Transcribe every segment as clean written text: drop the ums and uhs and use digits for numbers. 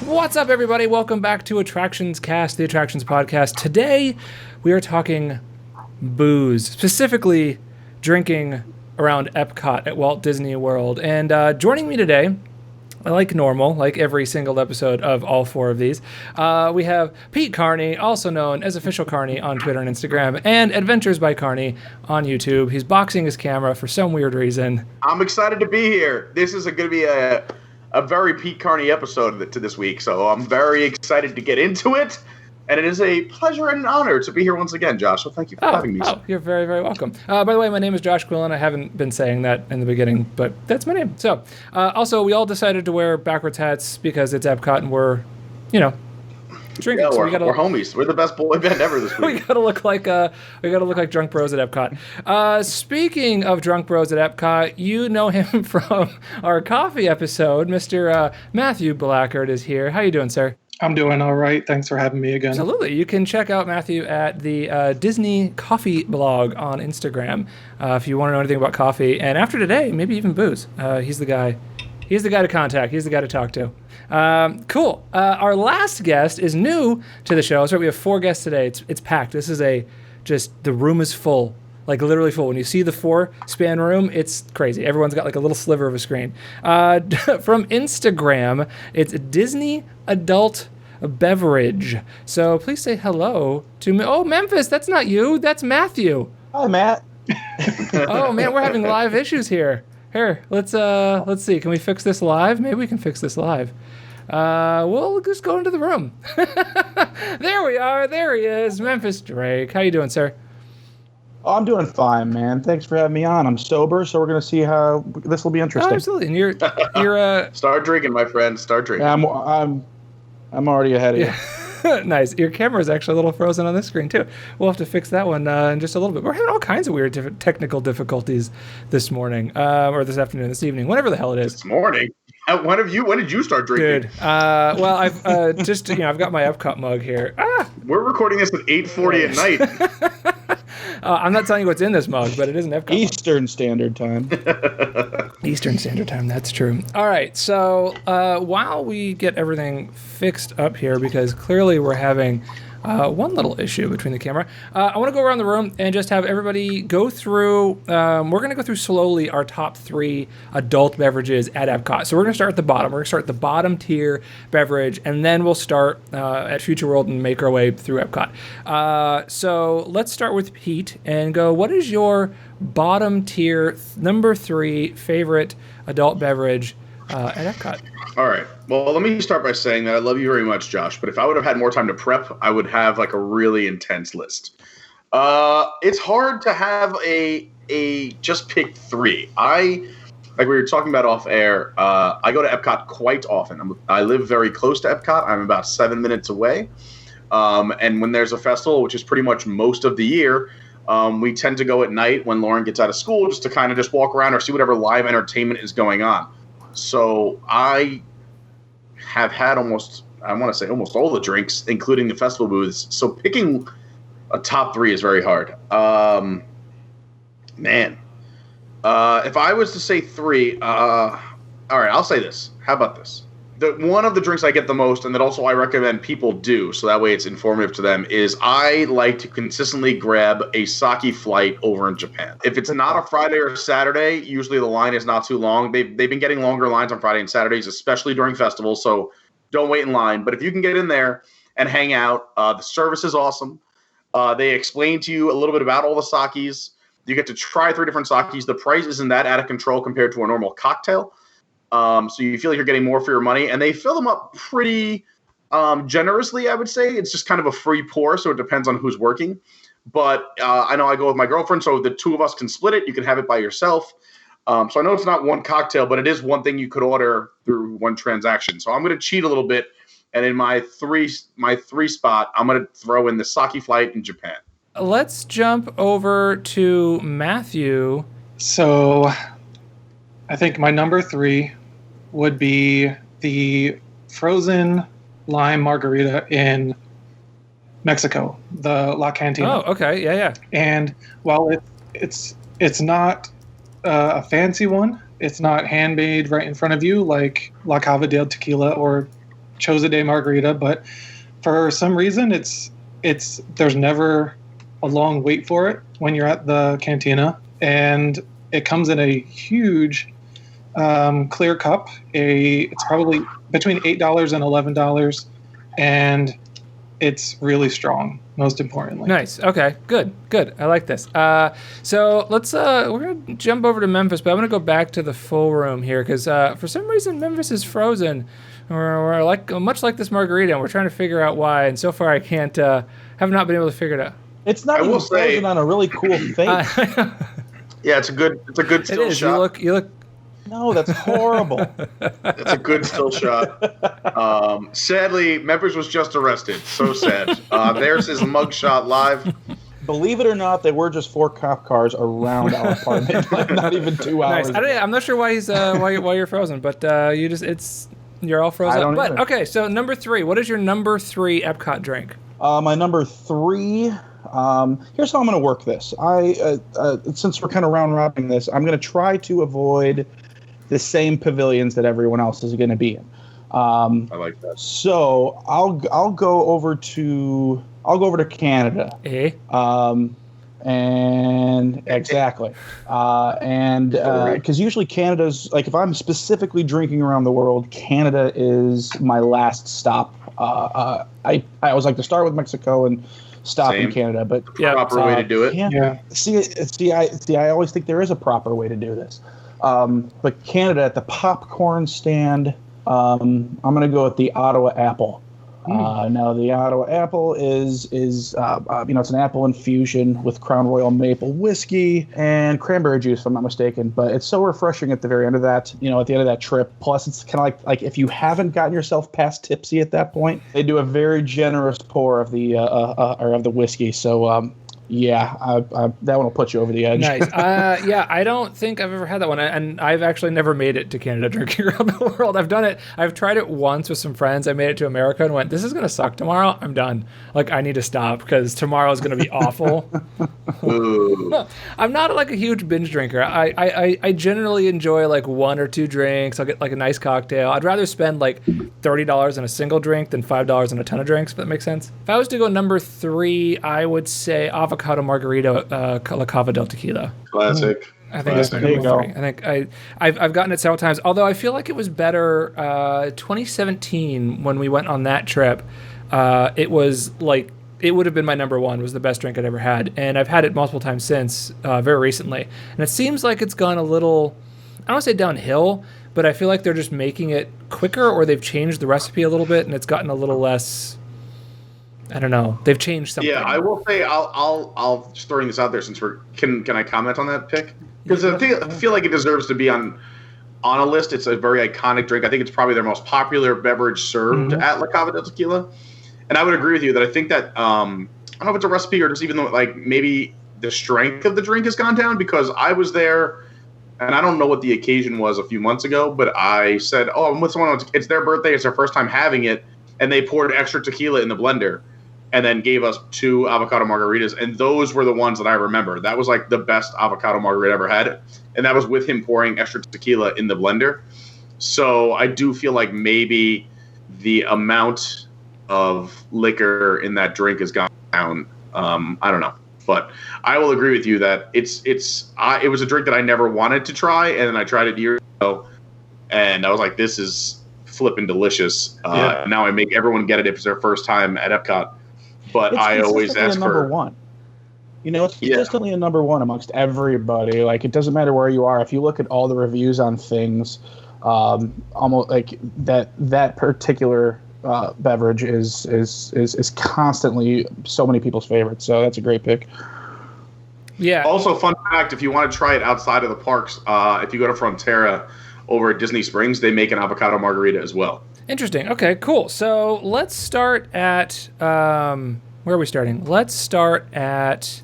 What's up, everybody? Welcome back to AttractionsCast, the Attractions podcast. Today, we are talking booze, specifically drinking around Epcot at Walt Disney World. And joining me today, like normal, like every single episode of all four of these, we have Pete Carney, also known as Official Carney on Twitter and Instagram, and Adventures by Carney on YouTube. He's boxing his camera for some weird reason. I'm excited to be here. This is going to be a very Pete Carney episode to this week, so I'm very excited to get into it. And it is a pleasure and an honor to be here once again, Josh. So thank you for having me. Oh, you're very, very welcome. By the way, my name is Josh Quillin. I haven't been saying that in the beginning, but that's my name. So, also, we all decided to wear backwards hats because it's Epcot and we're, drinking. Yeah, so we're homies. We're the best boy band ever this week. we gotta look like drunk bros at Epcot. Speaking of drunk bros at Epcot, you know him from our coffee episode. Mr. Matthew Blackard is here. How you doing, sir? I'm doing all right. Thanks for having me again. Absolutely. You can check out Matthew at the Disney Coffee blog on Instagram if you want to know anything about coffee. And after today, maybe even booze. He's the guy. He's the guy to contact. He's the guy to talk to. Cool. Our last guest is new to the show. So we have 4 guests today. It's packed. This is the room is full. Like literally full. When you see the 4-span room, it's crazy. Everyone's got like a little sliver of a screen. From Instagram, it's Disney Adult Beverage. So please say hello to me. Oh, Memphis, that's not you. That's Matthew. Hi, Matt. Oh man, we're having live issues here. Here, let's see. Can we fix this live? Maybe we can fix this live. We'll just go into the room. There we are. There he is, Memphis Drake. How you doing, sir? Oh, I'm doing fine, man. Thanks for having me on. I'm sober, so we're going to see how this will be interesting. Oh, absolutely. And you're Start drinking, my friend. Start drinking. I'm already ahead of you. Nice. Your camera is actually a little frozen on this screen, too. We'll have to fix that one in just a little bit. We're having all kinds of weird technical difficulties this morning, or this afternoon, this evening, whatever the hell it is. This morning? When did you start drinking? Dude, well, I've I've got my Epcot mug here. We're recording this at 8:40 at night. I'm not telling you what's in this mug, but it is an Epcot Eastern Standard Time. Eastern Standard Time, that's true. All right, so while we get everything fixed up here, because clearly we're having one little issue between the camera, I want to go around the room and just have everybody go through, we're going to go through slowly our top 3 adult beverages at Epcot. So we're going to start at the bottom. We're going to start at the bottom tier beverage, and then we'll start at Future World and make our way through Epcot. So let's start with Pete and go, what is your bottom tier, number 3 favorite adult beverage at Epcot? All right. Well, let me start by saying that I love you very much, Josh. But if I would have had more time to prep, I would have like a really intense list. It's hard to have a just pick 3. Like we were talking about off air, I go to Epcot quite often. I live very close to Epcot. I'm about 7 minutes away. And when there's a festival, which is pretty much most of the year, we tend to go at night when Lauren gets out of school just to kind of just walk around or see whatever live entertainment is going on. So I have had almost all the drinks, including the festival booths. So picking a top 3 is very hard. Man. If I was to say 3, all right, I'll say this. How about this? One of the drinks I get the most, and that also I recommend people do, so that way it's informative to them, is I like to consistently grab a sake flight over in Japan. If it's not a Friday or Saturday, usually the line is not too long. They've been getting longer lines on Friday and Saturdays, especially during festivals, so don't wait in line. But if you can get in there and hang out, the service is awesome. They explain to you a little bit about all the sakes. You get to try 3 different sakes. The price isn't that out of control compared to a normal cocktail. So you feel like you're getting more for your money, and they fill them up pretty generously, I would say. It's just kind of a free pour, so it depends on who's working. But I know I go with my girlfriend, so the 2 of us can split it. You can have it by yourself. So I know it's not one cocktail, but it is one thing you could order through one transaction. So I'm going to cheat a little bit, and in my 3 spot, I'm going to throw in the sake flight in Japan. Let's jump over to Matthew. So I think my number 3 would be the frozen lime margarita in Mexico, the La Cantina. Oh, okay, yeah. And while it's not a fancy one, it's not handmade right in front of you like La Cava del Tequila or chose a day margarita, but for some reason there's never a long wait for it when you're at the Cantina, and it comes in a huge clear cup. It's probably between $8 and $11, and it's really strong, most importantly. Nice. Okay. Good. I like this. So let's we're gonna jump over to Memphis, but I'm gonna go back to the full room here because for some reason Memphis is frozen. We're like much like this margarita, and we're trying to figure out why. And so far, I can't have not been able to figure it out. It's not even frozen on a really cool face. Yeah, it's a good still shot. You look. No, that's horrible. It's a good still shot. Sadly, Memphis was just arrested. So sad. There's his mugshot live. Believe it or not, there were just 4 cop cars around our apartment. Not even 2 hours. Nice. I'm not sure why he's why you're frozen, but you're all frozen. I don't but either. Okay, so number 3. What is your number 3 Epcot drink? My number 3. Here's how I'm going to work this. Since we're kind of round robbing this, I'm going to try to avoid the same pavilions that everyone else is going to be in. I like that. So I'll go over to Canada. And exactly. And because usually Canada's like, if I'm specifically drinking around the world, Canada is my last stop. I always like to start with Mexico and stop in Canada, but proper way to do it. See, I always think there is a proper way to do this. But Canada at the popcorn stand, I'm going to go with the Ottawa Apple. Now the Ottawa Apple is it's an apple infusion with Crown Royal maple whiskey and cranberry juice, if I'm not mistaken. But it's so refreshing at the very end of that, at the end of that trip. Plus, it's kind of like if you haven't gotten yourself past tipsy at that point, they do a very generous pour of the whiskey. So. That one will put you over the edge. Nice. I don't think I've ever had that one, and I've actually never made it to Canada drinking around the world. I've done it. I've tried it once with some friends. I made it to America and went, this is going to suck tomorrow. I'm done. Like, I need to stop because tomorrow is going to be awful. I'm not like a huge binge drinker. I generally enjoy like 1 or 2 drinks. I'll get like a nice cocktail. I'd rather spend like $30 on a single drink than $5 on a ton of drinks, if that makes sense. If I was to go number 3, I would say Avocado Margarita, La Cava del Tequila. Classic. I think that's number 3. I think I've gotten it several times. Although I feel like it was better 2017 when we went on that trip. It was like it would have been my number 1. Was the best drink I'd ever had, and I've had it multiple times since, very recently. And it seems like it's gone a little, I don't want to say downhill, but I feel like they're just making it quicker, or they've changed the recipe a little bit, and it's gotten a little less. I don't know. They've changed something. Yeah, I will say I'll just throwing this out there since can I comment on that pick? Because I feel like it deserves to be on a list. It's a very iconic drink. I think it's probably their most popular beverage served at La Cava del Tequila. And I would agree with you that I think that I don't know if it's a recipe or just even though like maybe the strength of the drink has gone down, because I was there and I don't know what the occasion was a few months ago, but I said, "Oh, I'm with someone. It's their birthday. It's their first time having it," and they poured extra tequila in the blender. And then gave us 2 avocado margaritas, and those were the ones that I remember. That was like the best avocado margarita I ever had, and that was with him pouring extra tequila in the blender. So I do feel like maybe the amount of liquor in that drink has gone down. I don't know, but I will agree with you that it was a drink that I never wanted to try, and then I tried it years ago, and I was like, this is flipping delicious. Now I make everyone get it if it's their first time at Epcot. But I always ask for number 1. It's consistently a number 1 amongst everybody. Like, it doesn't matter where you are. If you look at all the reviews on things, almost like that particular beverage is constantly so many people's favorites. So that's a great pick. Yeah. Also, fun fact: if you want to try it outside of the parks, if you go to Frontera over at Disney Springs, they make an avocado margarita as well. Interesting. Okay, cool. So let's start at where are we starting? Let's start at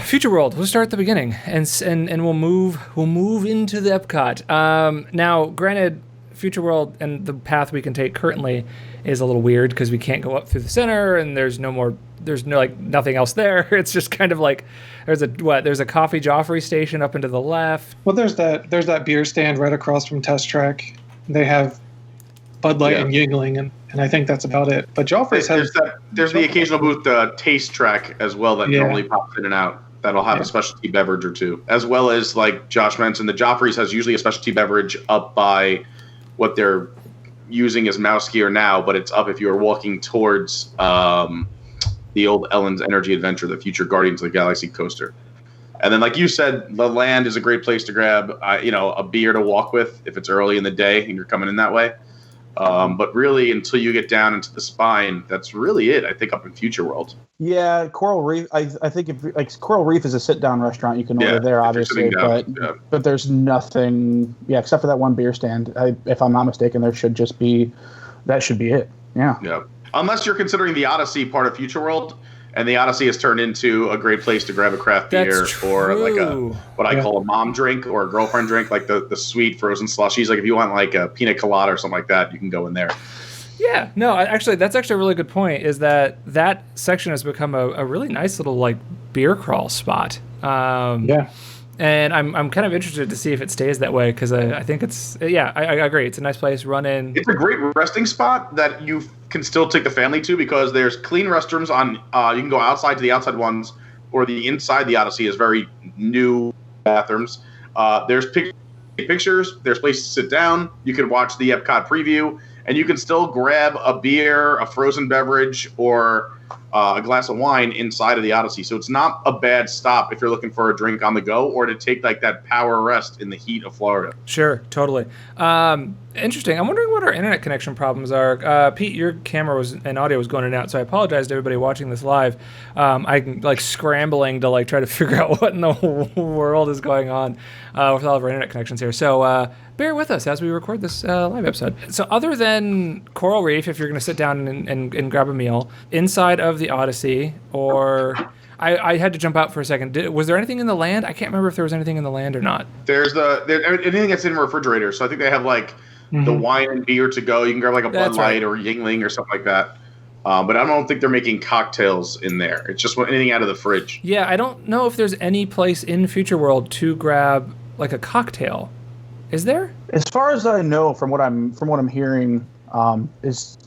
Future World. We'll start at the beginning, and we'll move into the Epcot. Now, granted, Future World and the path we can take currently is a little weird because we can't go up through the center, and there's no like nothing else there. It's just kind of like there's a Coffee Joffrey station up and to the left. Well, there's that beer stand right across from Test Track. They have Bud Light and Yuengling and and I think that's about it. But Joffrey's there's the occasional booth taste track as well that normally pops in and out. That'll have a specialty beverage or two, as well as, like Josh mentioned, the Joffrey's has usually a specialty beverage up by what they're using as mouse gear now, but it's up if you are walking towards the old Ellen's Energy Adventure, the future Guardians of the Galaxy coaster. And then, like you said, the land is a great place to grab, a beer to walk with if it's early in the day and you're coming in that way. But really, until you get down into the spine, that's really it, I think, up in Future World. Yeah, Coral Reef. I think Coral Reef is a sit-down restaurant. You can order there, obviously, but there's nothing. Yeah, except for that one beer stand. If I'm not mistaken, that should be it. Yeah. Yeah. Unless you're considering the Odyssey part of Future World, and the Odyssey has turned into a great place to grab a craft beer or like what I call a mom drink or a girlfriend drink, like the sweet frozen slushies. Like if you want like a pina colada or something like that, you can go in there. Yeah, no, that's actually a really good point, is that section has become a really nice little like beer crawl spot. And I'm kind of interested to see if it stays that way, because I think I agree. It's a nice place, run in. It's a great resting spot that you can still take the family to, because there's clean restrooms on, you can go outside to the outside ones, or the inside the Odyssey is very new bathrooms. There's pictures, there's places to sit down, you can watch the Epcot preview, and you can still grab a beer, a frozen beverage, or a glass of wine inside of the Odyssey. So it's not a bad stop if you're looking for a drink on the go, or to take like that power rest in the heat of Florida. Sure, totally. Interesting. I'm wondering what our internet connection problems are. Pete, your camera and audio was going in and out, so I apologize to everybody watching this live. I'm like scrambling to like try to figure out what in the world is going on with all of our internet connections here. So bear with us as we record this live episode. So other than Coral Reef, if you're going to sit down and grab a meal inside of the Odyssey, or I had to jump out for a second. Was there anything in the land? I can't remember if there was anything in the land or not. There's anything that's in refrigerators. So I think they have like the wine and beer to go. You can grab like a Bud Light or Yingling or something like that. But I don't think they're making cocktails in there. It's just anything out of the fridge. Yeah, I don't know if there's any place in Future World to grab like a cocktail. Is there? As far as I know, from what I'm hearing, is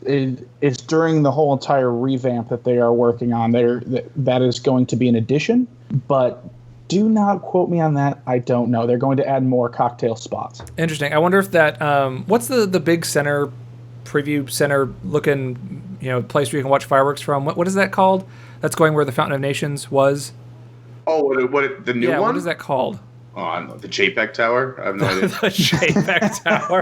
during the whole entire revamp that they are working on. That is going to be an addition, but do not quote me on that. I don't know. They're going to add more cocktail spots. Interesting. I wonder if that what's the big preview center looking place where you can watch fireworks from? What is that called? That's going where the Fountain of Nations was. Oh, the new one? What is that called? Oh, I don't know. The JPEG Tower? I have no idea. The JPEG Tower.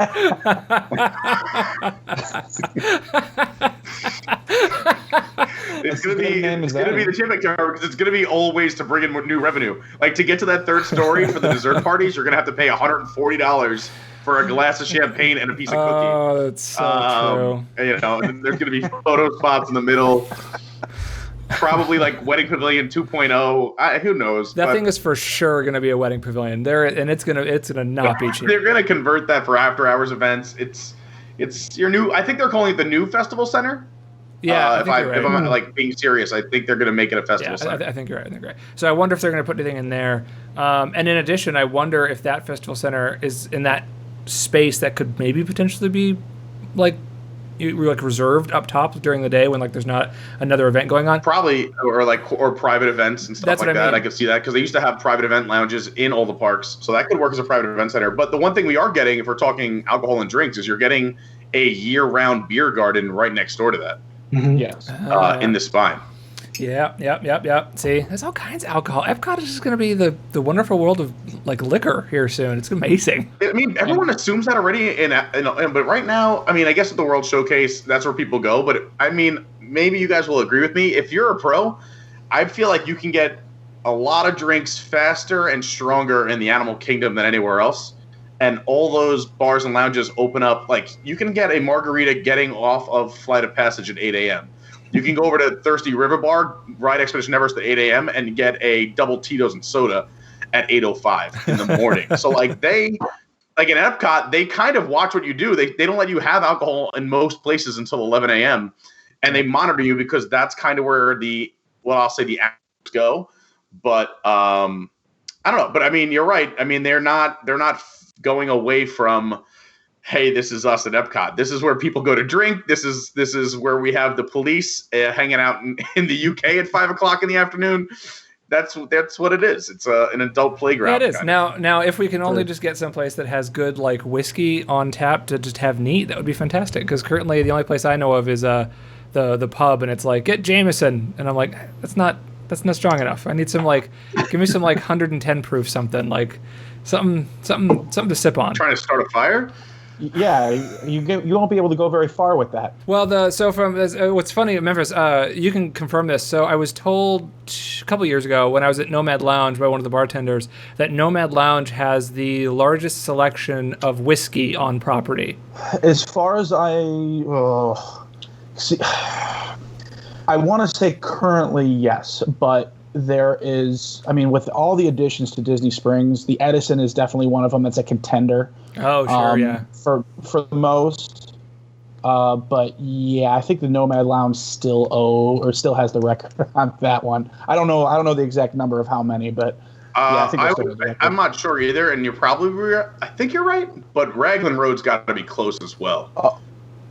It's going to be the JPEG Tower, because it's going to be old ways to bring in new revenue. Like, to get to that third story for the dessert parties, you're going to have to pay $140 for a glass of champagne and a piece of cookie. Oh, that's so true. And there's going to be photo spots in the middle. Probably like Wedding Pavilion 2.0. Who knows? That thing is for sure going to be a wedding pavilion there, and it's gonna not be cheap. They're going to convert that for after hours events. It's your new. I think they're calling it the new festival center. Yeah, if I'm like being serious, I think they're going to make it a festival center. I think you're right. So I wonder if they're going to put anything in there. And in addition, I wonder if that festival center is in that space that could maybe potentially be like reserved up top during the day when like there's not another event going on. Probably, or private events and stuff like that. I could see that, because they used to have private event lounges in all the parks, so that could work as a private event center. But the one thing we are getting, if we're talking alcohol and drinks, is you're getting a year-round beer garden right next door to that. Mm-hmm. Yes, in the spine. Yep. See, there's all kinds of alcohol. Epcot is just going to be the wonderful world of like liquor here soon. It's amazing. I mean, everyone assumes that already, but right now, I mean, I guess at the World Showcase, that's where people go. But I mean, maybe you guys will agree with me. If you're a pro, I feel like you can get a lot of drinks faster and stronger in the Animal Kingdom than anywhere else. And all those bars and lounges open up. Like, you can get a margarita getting off of Flight of Passage at 8 a.m. You can go over to Thirsty River Bar, ride Expedition Everest at 8 a.m., and get a double Tito's and soda at 8:05 in the morning. So, like in Epcot, they kind of watch what you do. They don't let you have alcohol in most places until 11 a.m., and they monitor you, because that's kind of where the actors go. But I don't know. But I mean, you're right. I mean, they're not going away from hey, this is us at Epcot. This is where people go to drink. This is where we have the police hanging out in the UK at 5 o'clock in the afternoon. That's what it is. It's an adult playground. Yeah, it is. Now, if we can only just get someplace that has good like whiskey on tap to just have neat, that would be fantastic. Because currently the only place I know of is the pub, and it's like get Jameson, and I'm like that's not strong enough. I need some like give me some like 110 proof something like something to sip on. Trying to start a fire. Yeah, you won't be able to go very far with that. Well, what's funny at Memphis, you can confirm this. So I was told a couple years ago when I was at Nomad Lounge by one of the bartenders that Nomad Lounge has the largest selection of whiskey on property. As far as I want to say currently yes, but there is, with all the additions to Disney Springs, the Edison is definitely one of them that's a contender. Oh, sure, yeah. For the most. But yeah, I think the Nomad Lounge still has the record on that one. I don't know the exact number of how many, but yeah, I think I'm not sure either, and you're probably I think you're right, but Raglan Road's got to be close as well.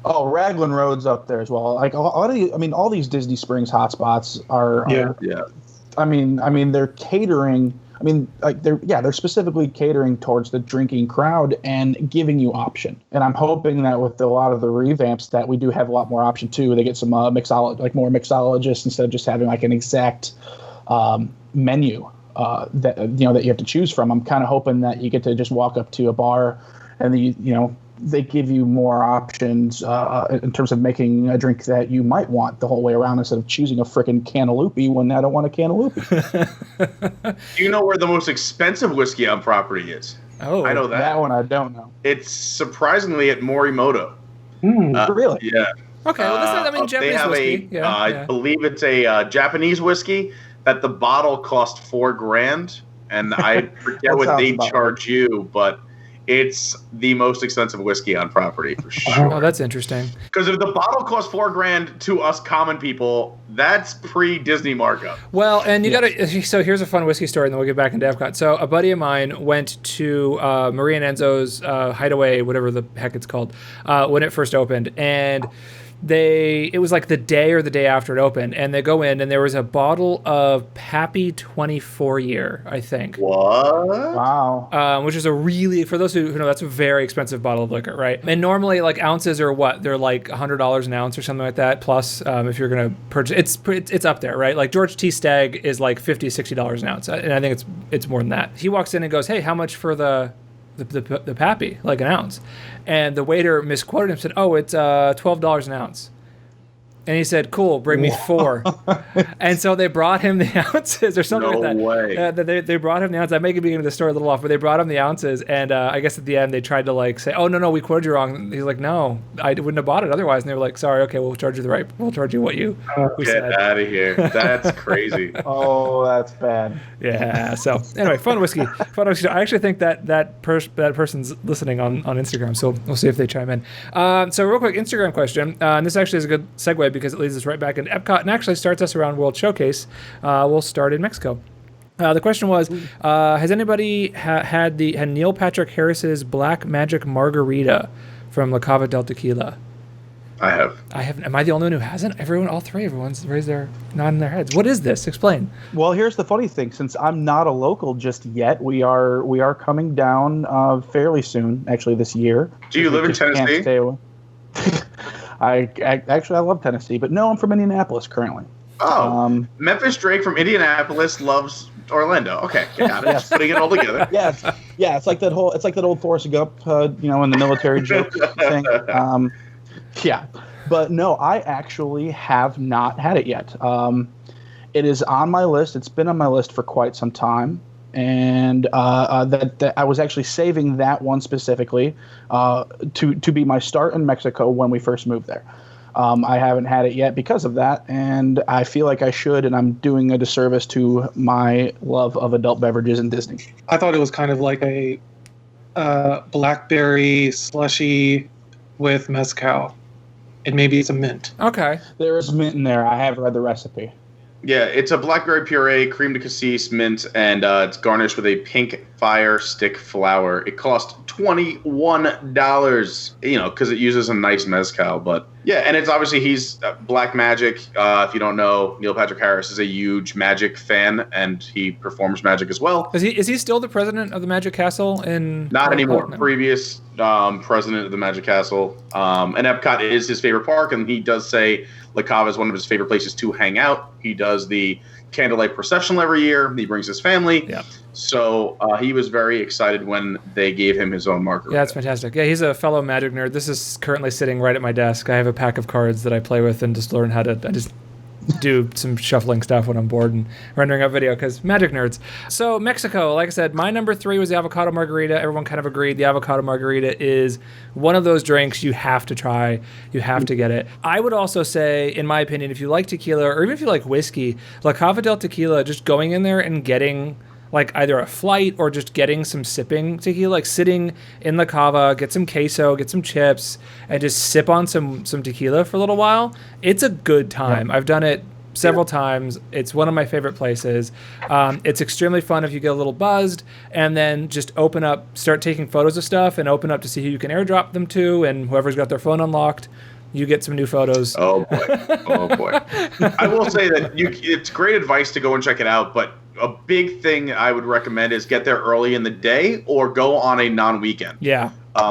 Oh, Raglan Road's up there as well. Like all these Disney Springs hotspots are. Yeah. They're catering. They're specifically catering towards the drinking crowd and giving you option. And I'm hoping that with a lot of the revamps that we do have a lot more option too. They get some more mixologists instead of just having like an exact menu that you have to choose from. I'm kind of hoping that you get to just walk up to a bar and they give you more options in terms of making a drink that you might want the whole way around instead of choosing a frickin' cantaloupe when I don't want a cantaloupe. Do you know where the most expensive whiskey on property is? Oh, I know that. That one I don't know. It's surprisingly at Morimoto. Really? Yeah. Okay, well, Japanese they have whiskey. I believe it's a Japanese whiskey that the bottle cost $4,000, and I forget what they charge you, but it's the most expensive whiskey on property for sure. Oh, that's interesting. Because if the bottle costs $4,000 to us common people, that's pre-Disney markup. Well, and you gotta. So here's a fun whiskey story, and then we'll get back into Epcot. So a buddy of mine went to Maria and Enzo's Hideaway, whatever the heck it's called, when it first opened, and it was like the day or the day after it opened, and they go in and there was a bottle of Pappy 24 year, I think. What? Wow. Which is for those who know, that's a very expensive bottle of liquor, right? And normally like ounces are what? They're like $100 an ounce or something like that. Plus, if you're going to purchase, it's up there, right? Like George T. Stagg is like $50, $60 an ounce. And I think it's more than that. He walks in and goes, hey, how much for the Pappy, like an ounce? And the waiter misquoted him, said, oh, it's $12 an ounce. And he said, cool, bring me 4. And so they brought him the ounces or something like that. No way. They brought him the ounces. I may be getting the story a little off, but they brought him the ounces. And I guess at the end they tried to like say, oh, no, we quoted you wrong. He's like, no, I wouldn't have bought it otherwise. And they were like, sorry, okay, we'll charge you what you we said. Get out of here. That's crazy. Oh, that's bad. Yeah. So anyway, fun whiskey. I actually think that person's listening on Instagram. So we'll see if they chime in. So real quick, Instagram question. And this actually is a good segue because it leads us right back into Epcot and actually starts us around World Showcase. We'll start in Mexico. The question was, has anybody had Neil Patrick Harris's Black Magic Margarita from La Cava del Tequila? I have. Am I the only one who hasn't? Everyone's raised their nodding their heads. What is this? Explain. Well, here's the funny thing. Since I'm not a local just yet, we are coming down fairly soon. Actually, this year. Do you live in Tennessee? I love Tennessee, but no, I'm from Indianapolis currently. Oh, Memphis Drake from Indianapolis loves Orlando. Okay, got it. Just putting it all together. It's like that old Forrest Gump, in the military joke thing. But no, I actually have not had it yet. It is on my list. It's been on my list for quite some time. And that I was actually saving that one specifically to be my start in Mexico when we first moved there. I haven't had it yet because of that, and I feel like I should, and I'm doing a disservice to my love of adult beverages in Disney. I thought it was kind of like a blackberry slushy with mezcal, and maybe it's a mint. Okay. There is mint in there. I have read the recipe. Yeah, it's a blackberry puree, cream de cassis, mint, and it's garnished with a pink Fire Stick Flower. It cost $21, because it uses a nice mezcal. But yeah, and it's obviously he's Black Magic. If you don't know, Neil Patrick Harris is a huge Magic fan, and he performs Magic as well. Is he still the president of the Magic Castle in? Not anymore. No. Previous president of the Magic Castle. And Epcot is his favorite park, and he does say La Cava is one of his favorite places to hang out. He does the candlelight processional every year. He brings his family. Yeah. So he was very excited when they gave him his own margarita. Yeah, that's fantastic. Yeah, he's a fellow Magic nerd. This is currently sitting right at my desk. I have a pack of cards that I play with and just learn how to. I just do some shuffling stuff when I'm bored and rendering up video because Magic nerds. So Mexico, like I said, my number 3 was the Avocado Margarita. Everyone kind of agreed the Avocado Margarita is one of those drinks you have to try. You have to get it. I would also say, in my opinion, if you like tequila or even if you like whiskey, La Cava del Tequila, just going in there and getting like either a flight or just getting some sipping tequila, like sitting in La Cava, get some queso, get some chips, and just sip on some tequila for a little while. It's a good time. Yeah. I've done it several times. It's one of my favorite places. It's extremely fun if you get a little buzzed and then just open up, start taking photos of stuff and open up to see who you can airdrop them to, and whoever's got their phone unlocked, you get some new photos. Oh boy. I will say that it's great advice to go and check it out, but a big thing I would recommend is get there early in the day or go on a non-weekend. Yeah.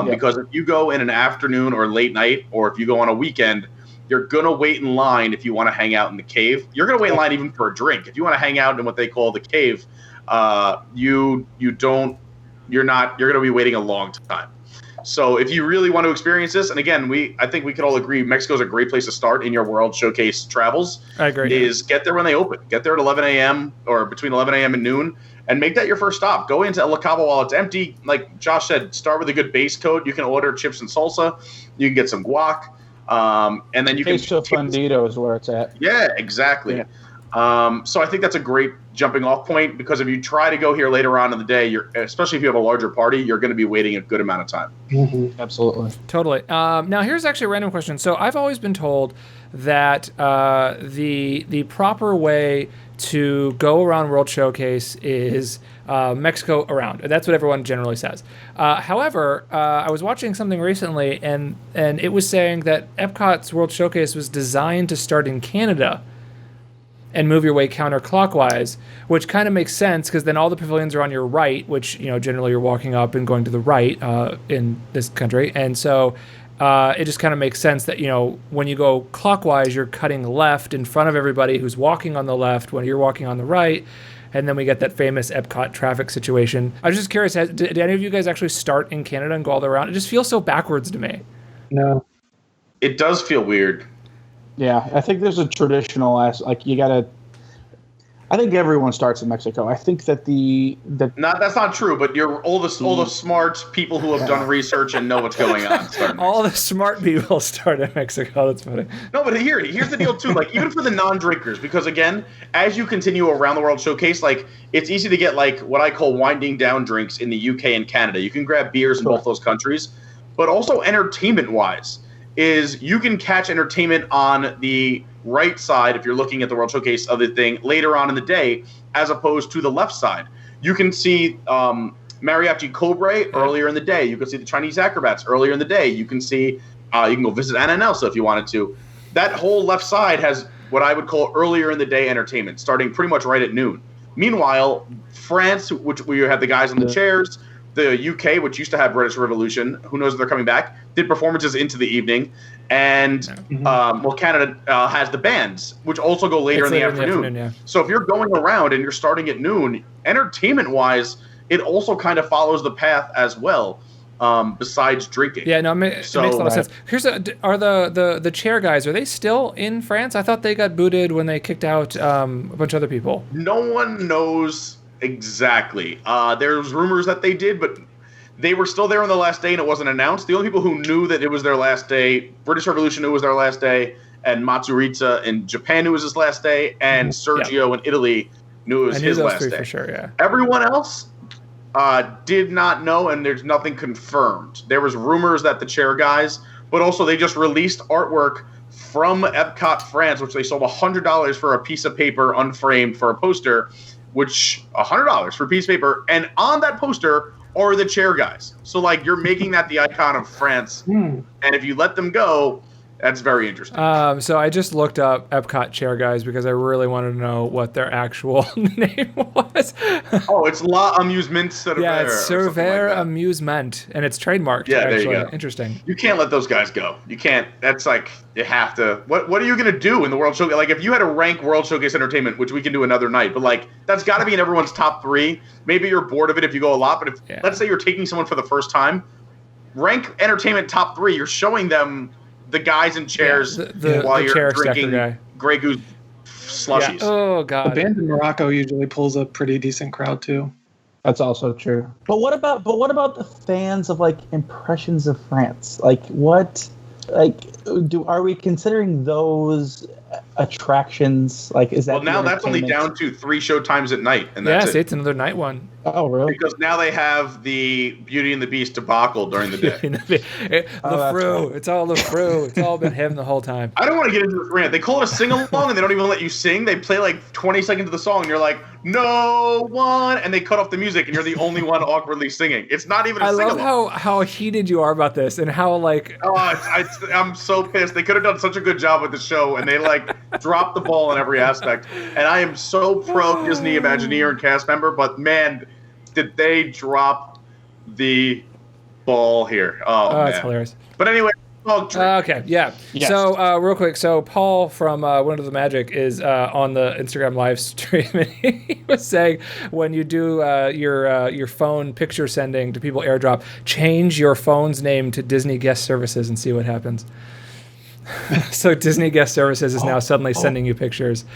Because if you go in an afternoon or late night, or if you go on a weekend, you're going to wait in line if you want to hang out in the cave. You're going to wait in line even for a drink. If you want to hang out in what they call the cave, you're going to be waiting a long time. So if you really want to experience this, and again, I think we could all agree Mexico's a great place to start in your World Showcase travels. I agree. Is get there when they open. Get there at 11 a.m. or between 11 a.m. and noon, and make that your first stop. Go into La Cava while it's empty. Like Josh said, start with a good base coat. You can order chips and salsa. You can get some guac. And then you Queso can Fundido is where it's at. Yeah, exactly. Yeah. So I think that's a great jumping off point, because if you try to go here later on in the day, especially if you have a larger party, you're going to be waiting a good amount of time. Mm-hmm. Absolutely. Totally. Now here's actually a random question. So I've always been told that the proper way to go around World Showcase is Mexico around. That's what everyone generally says. However, I was watching something recently, and it was saying that Epcot's World Showcase was designed to start in Canada and move your way counterclockwise, which kind of makes sense because then all the pavilions are on your right, which generally you're walking up and going to the right in this country, and so it just kind of makes sense that when you go clockwise, you're cutting left in front of everybody who's walking on the left when you're walking on the right, and then we get that famous Epcot traffic situation. I was just curious, did any of you guys actually start in Canada and go all the way around? It just feels so backwards to me. No, it does feel weird. Yeah, I think there's a traditional I think everyone starts in Mexico. I think that that's not true, but you're all the smart people who have done research and know what's going on. All the smart people start in Mexico. That's funny. No, but here's the deal too. Like even for the non-drinkers, because again, as you continue around the World Showcase, like it's easy to get like what I call winding down drinks in the UK and Canada. You can grab beers in both those countries, but also entertainment-wise, is you can catch entertainment on the right side if you're looking at the World Showcase of the thing later on in the day, as opposed to the left side. You can see Mariachi Cobre earlier in the day. You can see the Chinese acrobats earlier in the day. You can see you can go visit Anna and Elsa if you wanted to. That whole left side has what I would call earlier in the day entertainment, starting pretty much right at noon. Meanwhile, France, where you have the guys on the chairs, the UK, which used to have British Revolution, who knows if they're coming back, did performances into the evening. And, Canada has the bands, which also go later in the afternoon. Yeah. So if you're going around and you're starting at noon, entertainment-wise, it also kind of follows the path as well, besides drinking. Yeah, no, it makes a lot of sense. Are the chair guys, are they still in France? I thought they got booted when they kicked out a bunch of other people. No one knows exactly. There's rumors that they did, but they were still there on the last day and it wasn't announced. The only people who knew that it was their last day, British Revolution knew it was their last day, and Matsuritsa in Japan knew it was his last day, and Sergio in Italy knew it was his last day. For sure, yeah. Everyone else did not know, and there's nothing confirmed. There was rumors that the chair guys, but also they just released artwork from Epcot France, which they sold $100 for a piece of paper unframed for a poster, which $100 for a piece of paper, and on that poster are the chair guys. So like you're making that the icon of France, and if you let them go, that's very interesting. So I just looked up Epcot chair guys because I really wanted to know what their actual name was. Oh, it's La Amusement Serveur. Yeah, it's Serveur Amusement, and it's trademarked. Yeah, actually. there you go. Interesting. You can't let those guys go. You can't. That's like you have to. What are you gonna do in the World Showcase? Like if you had to rank World Showcase Entertainment, which we can do another night, but like that's got to be in everyone's top 3. Maybe you're bored of it if you go a lot, but if let's say you're taking someone for the first time, rank entertainment top 3. You're showing them the guys in chairs while you're drinking Grey Goose slushies. Yeah. Oh God! The band in Morocco usually pulls a pretty decent crowd too. That's also true. But what about the fans of like Impressions of France? Like what? Like are we considering those attractions? Like is that? Well, now that's only down to 3 show times at night, and that's it's another night one. Oh, really? Because now they have the Beauty and the Beast debacle during the day. Lefroux. It's all Lefroux. It's all been him the whole time. I don't want to get into this rant. They call it a sing-along, and they don't even let you sing. They play like 20 seconds of the song, and you're like, no one, and they cut off the music, and you're the only one awkwardly singing. It's not even a sing-along. I love how heated you are about this, and how like... I'm so pissed. They could have done such a good job with the show, and they like dropped the ball in every aspect. And I am so pro Disney Imagineer and cast member, but man... did they drop the ball here? Oh, man. That's hilarious. But anyway, okay, yeah. Yes. So real quick, so Paul from Window the Magic is on the Instagram live stream, and he was saying when you do your phone picture sending to people airdrop, change your phone's name to Disney Guest Services and see what happens. So Disney Guest Services is now suddenly sending you pictures.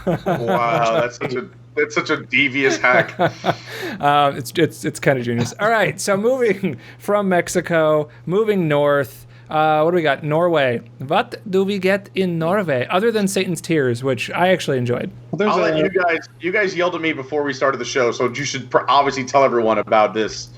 Wow, that's such a devious hack. It's kind of genius. All right, so moving from Mexico, moving north. What do we got? Norway. What do we get in Norway other than Satan's Tears, which I actually enjoyed? I'll let you guys yelled at me before we started the show, so you should obviously tell everyone about this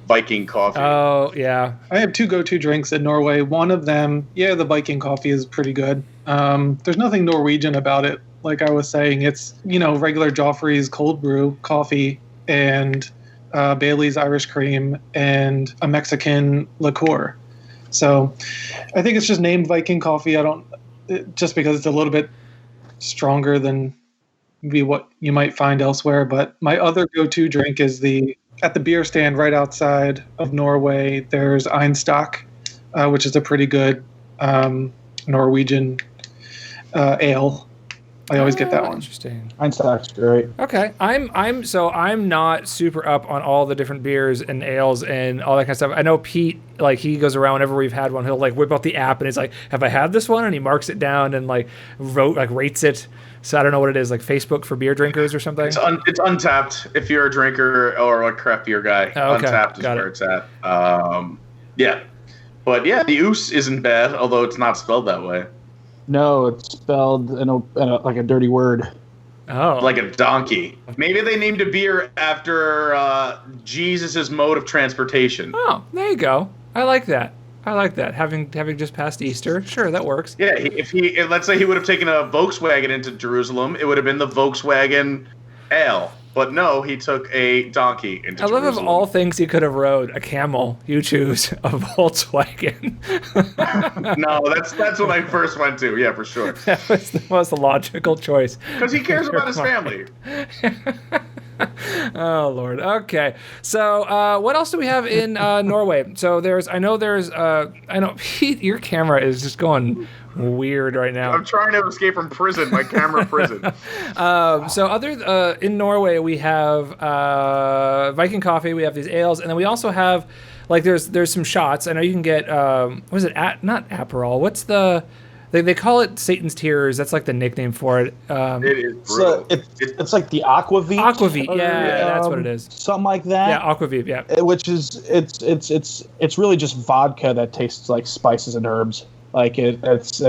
Viking coffee. Oh, yeah. I have 2 go-to drinks in Norway. One of them, the Viking coffee is pretty good. There's nothing Norwegian about it. Like I was saying, it's, regular Joffrey's cold brew coffee and Bailey's Irish cream and a Mexican liqueur. So I think it's just named Viking coffee. Just because it's a little bit stronger than maybe what you might find elsewhere. But my other go-to drink is at the beer stand right outside of Norway, there's Einstock, which is a pretty good Norwegian ale. I always get that one. Interesting. Einstock's great. Okay, I'm not super up on all the different beers and ales and all that kind of stuff. I know Pete, like he goes around whenever we've had one, he'll like whip out the app and he's like, "Have I had this one?" And he marks it down and like rates it. So I don't know what it is, like Facebook for beer drinkers or something. It's Untapped if you're a drinker or a craft beer guy. Oh, okay. Untapped is where it's at. Yeah, but yeah, the oos isn't bad, although it's not spelled that way. No, it's spelled in like a dirty word. Oh. Like a donkey. Maybe they named a beer after Jesus' mode of transportation. Oh, there you go. I like that. Having just passed Easter, sure, that works. Yeah, if let's say he would have taken a Volkswagen into Jerusalem, it would have been the Volkswagen ale. But no, he took a donkey into Jerusalem. I love of all things he could have rode, a camel. You choose a Volkswagen. No, that's what I first went to. Yeah, for sure. That was the most logical choice. Because he cares about his family. Oh Lord. Okay. So what else do we have in Norway? So I know Pete, your camera is just going weird right now. I'm trying to escape from prison, my camera prison. So in Norway we have Viking coffee, we have these ales, and then we also have like there's some shots. I know you can get what is it? Not Aperol. What's the They call it Satan's Tears. That's like the nickname for it. It is brutal. It's like the Aquavit. Aquavit, yeah, that's what it is. Something like that. Yeah, Aquavit, yeah. Which is it's really just vodka that tastes like spices and herbs. Like it's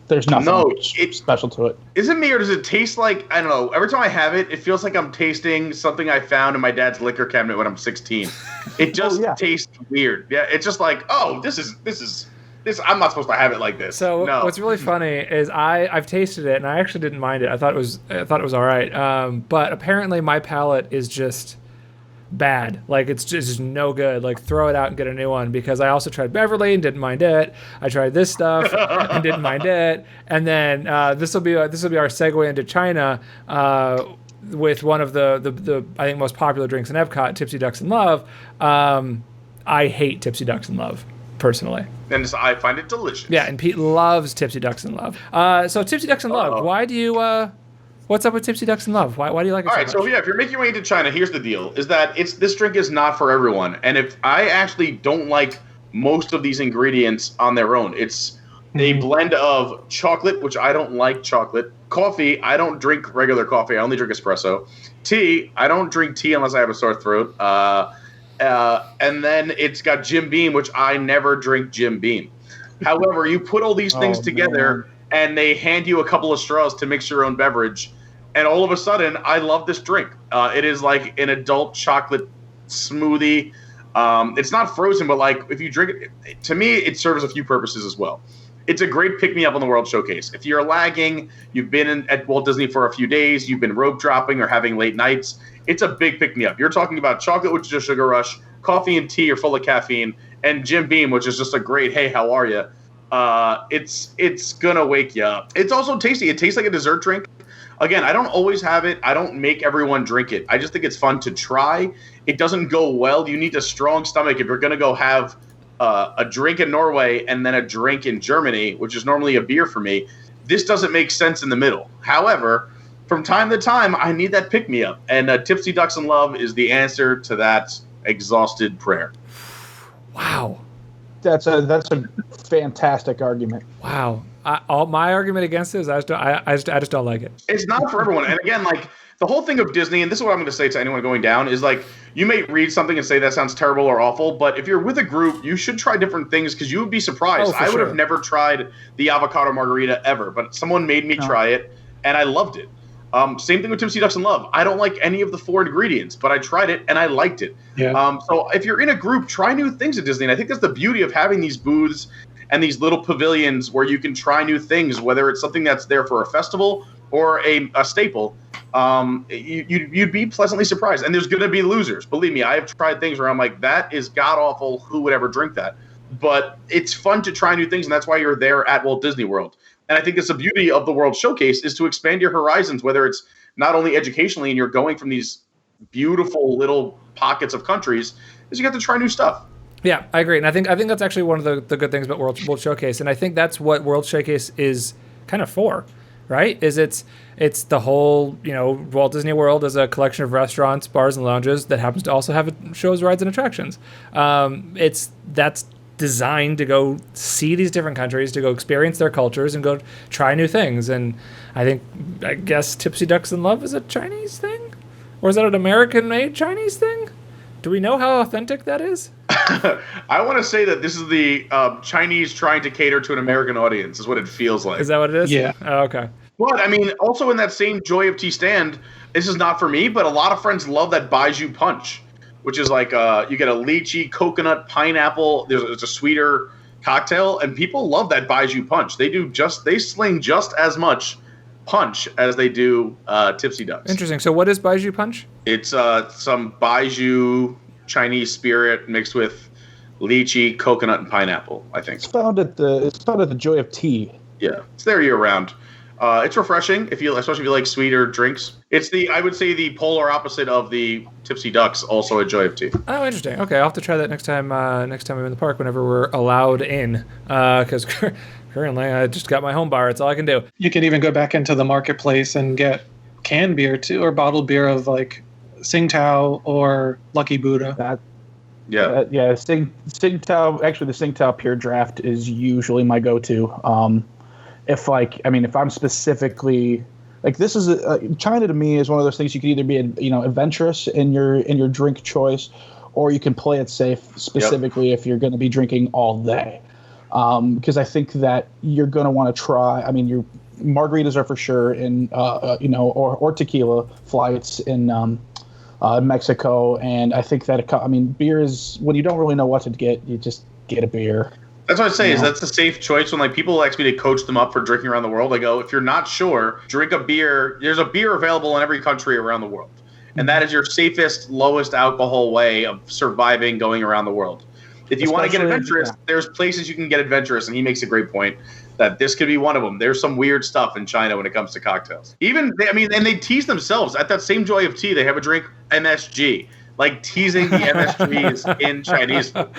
there's nothing special to it. Is it me or does it taste like, I don't know, every time I have it, it feels like I'm tasting something I found in my dad's liquor cabinet when I'm 16. It just tastes weird. Yeah, it's just like, oh, this is I'm not supposed to have it like this. So no. what's really funny is I've tasted it and I actually didn't mind it. I thought it was all right. But apparently my palate is just bad. Like it's just no good. Like throw it out and get a new one, because I also tried Beverly and didn't mind it. I tried this stuff and didn't mind it. And then this will be our segue into China with one of the I think most popular drinks in Epcot, Tipsy Ducks in Love. I hate Tipsy Ducks in Love personally. And I find it delicious. Yeah, and Pete loves Tipsy Ducks in Love. So Tipsy Ducks in Love, why do you what's up with Tipsy Ducks in Love? Why do you like it so much? All right, so yeah, if you're making your way into China, here's the deal: is that this drink is not for everyone. And if I actually don't like most of these ingredients on their own, it's a blend of chocolate, which I don't like chocolate. Coffee, I don't drink regular coffee. I only drink espresso. Tea, I don't drink tea unless I have a sore throat. And then it's got Jim Beam, which I never drink Jim Beam. However, you put all these things together, and they hand you a couple of straws to mix your own beverage, and all of a sudden, I love this drink. It is like an adult chocolate smoothie. It's not frozen, but like if you drink it, to me, it serves a few purposes as well. It's a great pick-me-up on the World Showcase. If you're lagging, you've been at Walt Disney for a few days, you've been rope dropping or having late nights, it's a big pick-me-up. You're talking about chocolate, which is a sugar rush, coffee and tea are full of caffeine, and Jim Beam, which is just a great, hey, how are you? It's going to wake you up. It's also tasty. It tastes like a dessert drink. Again, I don't always have it. I don't make everyone drink it. I just think it's fun to try. It doesn't go well. You need a strong stomach if you're going to go have a drink in Norway and then a drink in Germany, which is normally a beer for me. This doesn't make sense in the middle. However, from time to time, I need that pick-me-up. And Tipsy Ducks in Love is the answer to that exhausted prayer. Wow. That's a fantastic argument. Wow. All my argument against it is I just don't like it. It's not for everyone. And again, like the whole thing of Disney, and this is what I'm going to say to anyone going down, is like you may read something and say that sounds terrible or awful, but if you're with a group, you should try different things because you would be surprised. I would have never tried the avocado margarita ever, but someone made me try it, and I loved it. Same thing with Tipsy Ducks in Love. I don't like any of the 4 ingredients, but I tried it and I liked it. Yeah. So if you're in a group, try new things at Disney. And I think that's the beauty of having these booths and these little pavilions where you can try new things, whether it's something that's there for a festival or a staple. You'd be pleasantly surprised. And there's going to be losers. Believe me, I have tried things where I'm like, that is god-awful. Who would ever drink that? But it's fun to try new things, and that's why you're there at Walt Disney World. And I think it's the beauty of the World Showcase is to expand your horizons, whether it's not only educationally and you're going from these beautiful little pockets of countries, is you get to try new stuff. Yeah, I agree. And I think that's actually one of the good things about World Showcase. And I think that's what World Showcase is kind of for, right? Is it's the whole, Walt Disney World is a collection of restaurants, bars, and lounges that happens to also have shows, rides, and attractions. That's designed to go see these different countries, to go experience their cultures and go try new things. And I guess Tipsy Ducks in Love is a Chinese thing? Or is that an American-made Chinese thing? Do we know how authentic that is? I want to say that this is the Chinese trying to cater to an American audience is what it feels like. Is that what it is? Yeah. Oh, okay. But, I mean, also in that same Joy of Tea stand, this is not for me, but a lot of friends love that Baijiu punch, which is like you get a lychee, coconut, pineapple. There's a sweeter cocktail, and people love that Baijiu punch. They sling just as much punch as they do Tipsy Ducks. Interesting. So what is Baijiu punch? It's some Baijiu Chinese spirit mixed with lychee, coconut, and pineapple, I think. It's found at the Joy of Tea. Yeah, it's there year round. It's refreshing especially if you like sweeter drinks. It's I would say the polar opposite of the Tipsy Ducks, also a Joy of Tea. Oh, interesting. Okay, I'll have to try that next time I'm in the park, whenever we're allowed in. Because currently I just got my home bar. It's all I can do. You can even go back into the marketplace and get canned beer too, or bottled beer of like Tsingtao or Lucky Buddha. Tsingtao. Actually, the Tsingtao Pure Draft is usually my go-to. If I'm specifically this is China to me is one of those things you can either be adventurous in your drink choice, or you can play it safe specifically if you're going to be drinking all day. Because I think that you're going to want to try. I mean, your margaritas are for sure in or tequila flights in Mexico, and I think that beer is when you don't really know what to get, you just get a beer. That's what I say. Yeah. Is that's a safe choice when like people ask me to coach them up for drinking around the world. I go, if you're not sure, drink a beer. There's a beer available in every country around the world, and that is your safest, lowest alcohol way of surviving going around the world. If you want to get adventurous, there's places you can get adventurous, and he makes a great point that this could be one of them. There's some weird stuff in China when it comes to cocktails. And they tease themselves. At that same Joy of Tea, they have a drink, MSG. Like teasing the MSGs in Chinese food.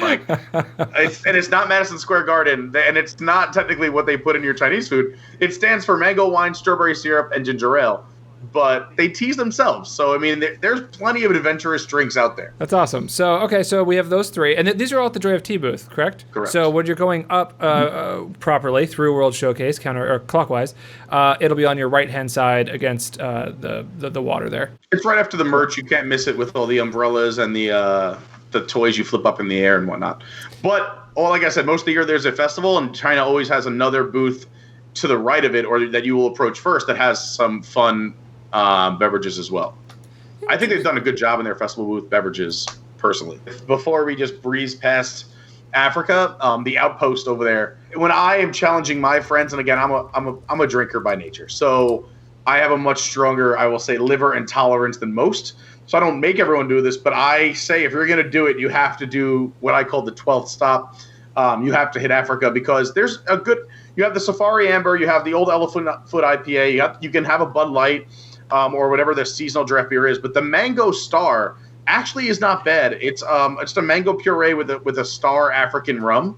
It's not Madison Square Garden, and it's not technically what they put in your Chinese food. It stands for mango wine, strawberry syrup, and ginger ale. But they tease themselves. So, there's plenty of adventurous drinks out there. That's awesome. So we have those three. And these are all at the Joy of Tea booth, correct? Correct. So when you're going up properly through World Showcase, clockwise, it'll be on your right-hand side against the water there. It's right after the merch. You can't miss it with all the umbrellas and the toys you flip up in the air and whatnot. But, like I said, most of the year there's a festival, and China always has another booth to the right of it, or that you will approach first, that has some fun beverages as well. I think they've done a good job in their festival booth beverages, personally. Before we just breeze past Africa, the outpost over there, when I am challenging my friends, and again, I'm a drinker by nature, so I have a much stronger, I will say, liver intolerance than most. So I don't make everyone do this, but I say if you're going to do it, you have to do what I call the 12th stop. You have to hit Africa, because there's you have the Safari Amber, you have the Old Elephant Foot IPA, you can have a Bud Light, or whatever the seasonal draft beer is, but the Mango Star actually is not bad. It's just a mango puree with a Star African rum,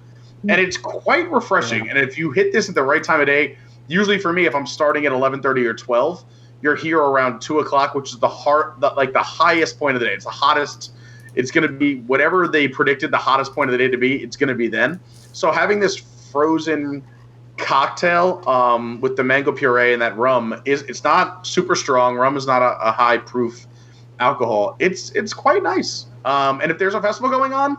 and it's quite refreshing. And if you hit this at the right time of day, usually for me, if I'm starting at 11:30 or 12, you're here around 2 o'clock, which is the highest point of the day. It's the hottest. It's going to be whatever they predicted the hottest point of the day to be. It's going to be then. So having this frozen cocktail with the mango puree and that rum it's not super strong. Rum is not a high proof alcohol. It's quite nice. And if there's a festival going on,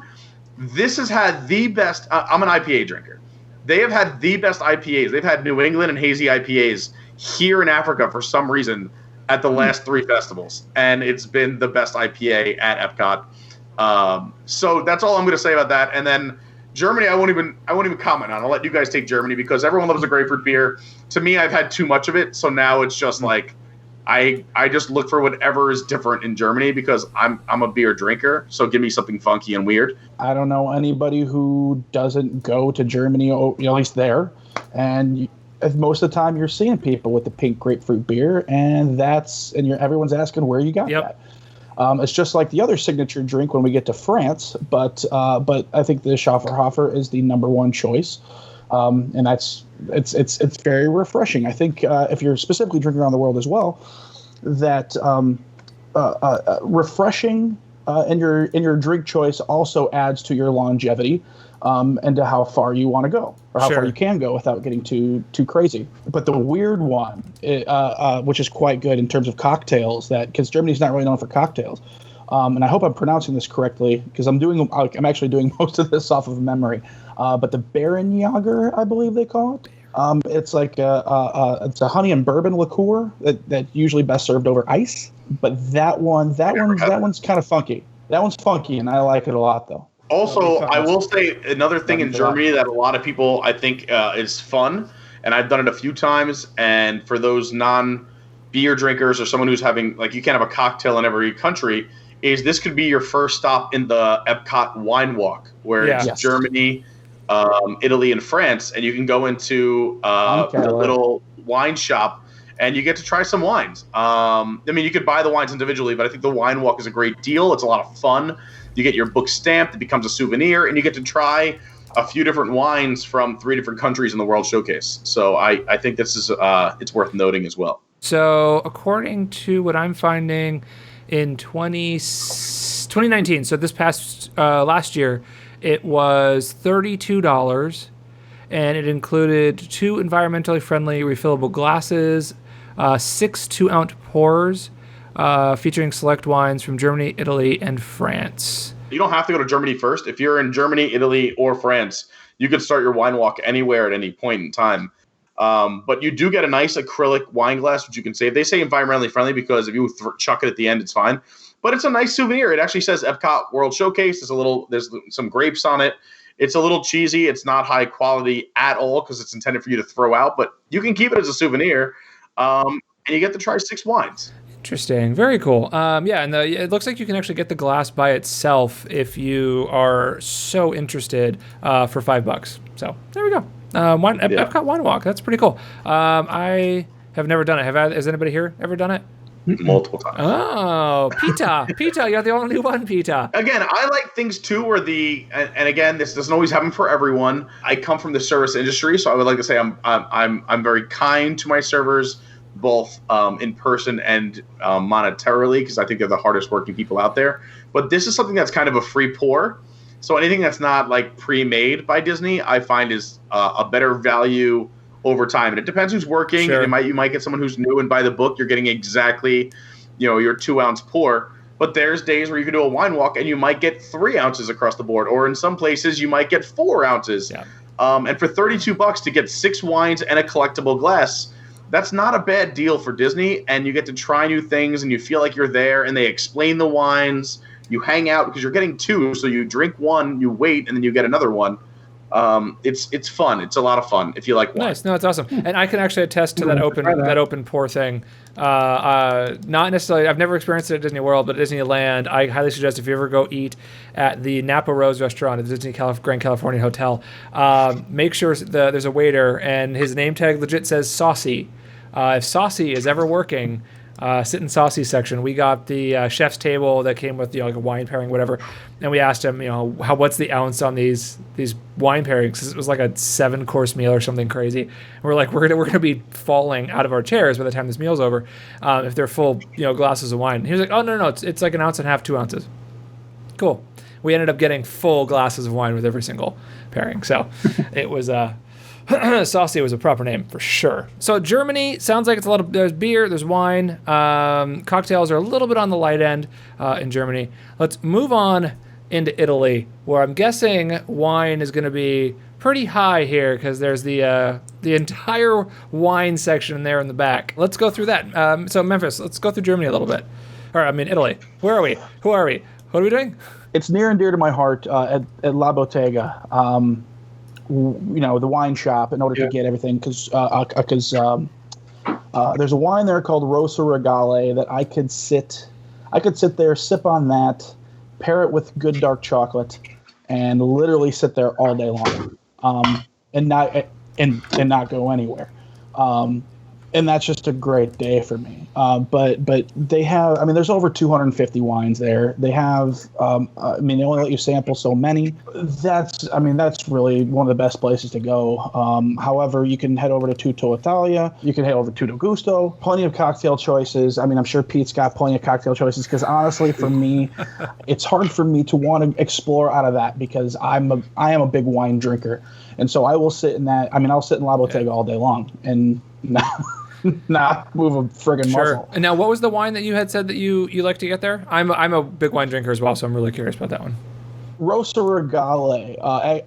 this has had the best. I'm an IPA drinker. They have had the best IPAs. They've had New England and hazy IPAs here in Africa for some reason at the last 3 festivals, and it's been the best IPA at Epcot. So that's all I'm going to say about that. And then Germany, I won't even comment on. I'll let you guys take Germany, because everyone loves a grapefruit beer. To me, I've had too much of it, so now it's just like I just look for whatever is different in Germany, because I'm a beer drinker. So give me something funky and weird. I don't know anybody who doesn't go to Germany, at least there, and most of the time you're seeing people with the pink grapefruit beer, and everyone's asking where you got that. It's just like the other signature drink when we get to France, but I think the Schafferhofer is the number one choice, and it's very refreshing. I think if you're specifically drinking around the world as well, that refreshing in your drink choice also adds to your longevity, and to how far you want to go, or how far you can go without getting too crazy. But the weird one, which is quite good in terms of cocktails, because Germany's not really known for cocktails, and I hope I'm pronouncing this correctly, because I'm actually doing most of this off of memory. But the Baron-Jager, I believe they call it. It's like it's a honey and bourbon liqueur that usually best served over ice. But that one's kind of funky. That one's funky, and I like it a lot, though. Also, I will say another thing in Germany that a lot of people, I think, is fun, and I've done it a few times, and for those non-beer drinkers or someone who's having, like, you can't have a cocktail in every country, is this could be your first stop in the Epcot wine walk, where it's Germany, Italy, and France, and you can go into the little wine shop, and you get to try some wines. You could buy the wines individually, but I think the wine walk is a great deal. It's a lot of fun. You get your book stamped, it becomes a souvenir, and you get to try a few different wines from 3 different countries in the World Showcase. So I think this is it's worth noting as well. So according to what I'm finding in 2019, so this past last year, it was $32, and it included 2 environmentally friendly refillable glasses, 6 2-ounce pours, featuring select wines from Germany, Italy, and France. You don't have to go to Germany first. If you're in Germany, Italy, or France, you could start your wine walk anywhere at any point in time. But you do get a nice acrylic wine glass, which you can save. They say environmentally friendly because if you chuck it at the end, it's fine. But it's a nice souvenir. It actually says Epcot World Showcase. There's some grapes on it. It's a little cheesy. It's not high quality at all because it's intended for you to throw out, but you can keep it as a souvenir. And you get to try 6 wines. Interesting. Very cool. Yeah, and it looks like you can actually get the glass by itself if you are so interested for $5. So there we go. Epcot Wine Walk. That's pretty cool. I have never done it. Has anybody here ever done it? Multiple times. Oh, Pita, you're the only one, Pita. Again, I like things too where and again, this doesn't always happen for everyone. I come from the service industry, so I would like to say I'm very kind to my servers, both in person and monetarily, because I think they're the hardest working people out there. But this is something that's kind of a free pour. So anything that's not like pre-made by Disney, I find is a better value over time. And it depends who's working. Sure. And you might get someone who's new, and by the book, you're getting exactly, your 2-ounce pour. But there's days where you can do a wine walk and you might get 3 ounces across the board, or in some places you might get 4 ounces. Yeah. And for $32 to get 6 wines and a collectible glass, that's not a bad deal for Disney. And you get to try new things, and you feel like you're there. And they explain the wines. You hang out because you're getting 2, so you drink 1, you wait, and then you get another one. It's fun. It's a lot of fun if you like wine. Nice. No, it's awesome. And I can actually attest to that open pour thing. Not necessarily, I've never experienced it at Disney World, but at Disneyland, I highly suggest if you ever go eat at the Napa Rose restaurant at the Disney Grand California Hotel, make sure there's a waiter and his name tag legit says Saucy. If Saucy is ever working, sit in Saucy section. We got the chef's table that came with like a wine pairing, whatever, and we asked him, what's the ounce on these wine pairings? 'Cause it was like a 7-course meal or something crazy. And we're like, we're gonna be falling out of our chairs by the time this meal's over, if they're full glasses of wine. And he was like, oh no, it's like 1.5 ounces, 2 ounces. Cool. We ended up getting full glasses of wine with every single pairing. So it was Saucy was a proper name for sure. So Germany sounds like there's beer, there's wine. Cocktails are a little bit on the light end in Germany. Let's move on into Italy, where I'm guessing wine is going to be pretty high here because there's the entire wine section there in the back. Let's go through that. So Memphis, let's go through Germany a little bit. Italy. Where are we? Who are we? What are we doing? It's near and dear to my heart at La Bottega. The wine shop, in order to get everything, because there's a wine there called Rosa Regale that I could sit there, sip on that, pair it with good dark chocolate, and literally sit there all day long, and not go anywhere. And that's just a great day for me. But they have, there's over 250 wines there. They have, they only let you sample so many. That's really one of the best places to go. However, you can head over to Tutto Italia. You can head over to Tutto Gusto. Plenty of cocktail choices. I'm sure Pete's got plenty of cocktail choices because honestly, for me, it's hard for me to want to explore out of that because I am a big wine drinker. And so I will sit in that. I'll sit in La Bottega all day long and not move a friggin' muscle. And now, what was the wine that you had said that you like to get there? I'm a big wine drinker as well, so I'm really curious about that one. Rosa Regale.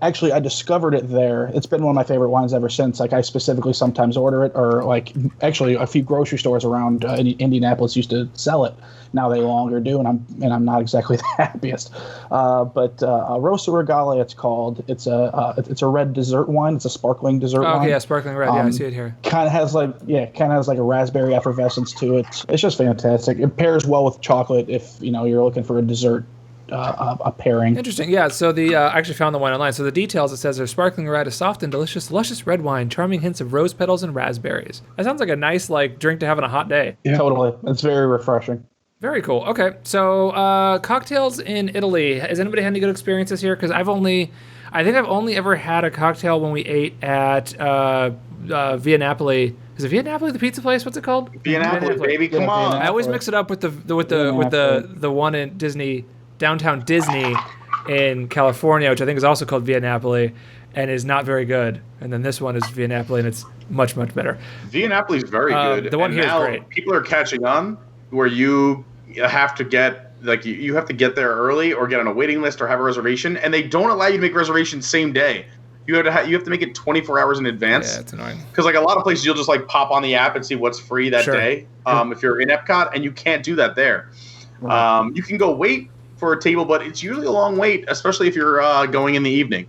Actually, I discovered it there. It's been one of my favorite wines ever since. Like, I specifically sometimes order it, or actually a few grocery stores around Indianapolis used to sell it. Now they no longer do, and I'm not exactly the happiest. But Rosa Regale, it's called. It's a red dessert wine. It's a sparkling dessert wine. Okay, yeah, sparkling red. Yeah, I see it here. Kind of has like a raspberry effervescence to it. It's just fantastic. It pairs well with chocolate if you're looking for a dessert. A pairing. Interesting. Yeah. So I actually found the wine online. So the details, it says their sparkling red, a soft and delicious, luscious red wine, charming hints of rose petals and raspberries. That sounds like a nice drink to have on a hot day. Yeah. Totally. It's very refreshing. Very cool. Okay. So cocktails in Italy. Has anybody had any good experiences here? Because I think I've only ever had a cocktail when we ate at Via Napoli. Is it Via Napoli, the pizza place? What's it called? Via Napoli, baby. Come on. I always mix it up with the one in downtown Disney in California, which I think is also called Via Napoli and is not very good. And then this one is Via Napoli, and it's much, much better. Via Napoli is very good. The one here is great. People are catching on where you have to get you have to get there early or get on a waiting list or have a reservation, and they don't allow you to make reservations same day. You have to make it 24 hours in advance. Yeah, it's annoying. Because a lot of places you'll just pop on the app and see what's free that day. If you're in Epcot, and you can't do that there. Right. You can go wait for a table, but it's usually a long wait, especially if you're going in the evening.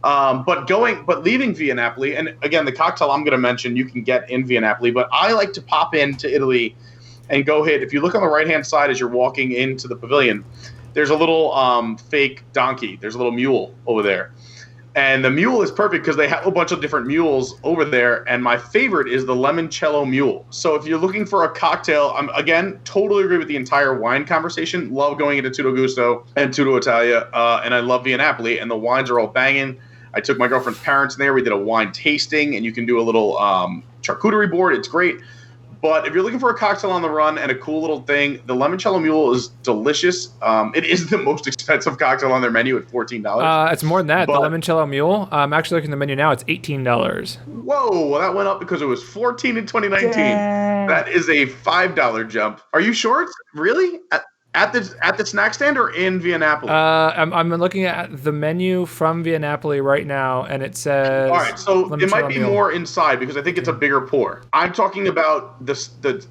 But leaving Via Napoli, and again, the cocktail I'm going to mention you can get in Via Napoli, but I like to pop into Italy and go hit. If you look on the right-hand side as you're walking into the pavilion, there's a little fake donkey. There's a little mule over there. And the mule is perfect because they have a bunch of different mules over there. And my favorite is the limoncello mule. So if you're looking for a cocktail, I'm, again, totally agree with the entire wine conversation. Love going into Tutto Gusto and Tutto Italia. And I love Via Napoli. And the wines are all banging. I took my girlfriend's parents in there. We did a wine tasting. And you can do a little charcuterie board. It's great. But if you're looking for a cocktail on the run and a cool little thing, the limoncello mule is delicious. It is the most expensive cocktail on their menu at $14. It's more than that. But the limoncello mule, I'm actually looking at the menu now. It's $18. Whoa, well, that went up because it was $14 in 2019. Dang. That is a $5 jump. Are you sure it's really at the snack stand or in Via Napoli? I'm looking at the menu from Via Napoli right now, and it says. All right, so it might be more inside because I think it's a bigger pour. I'm talking about the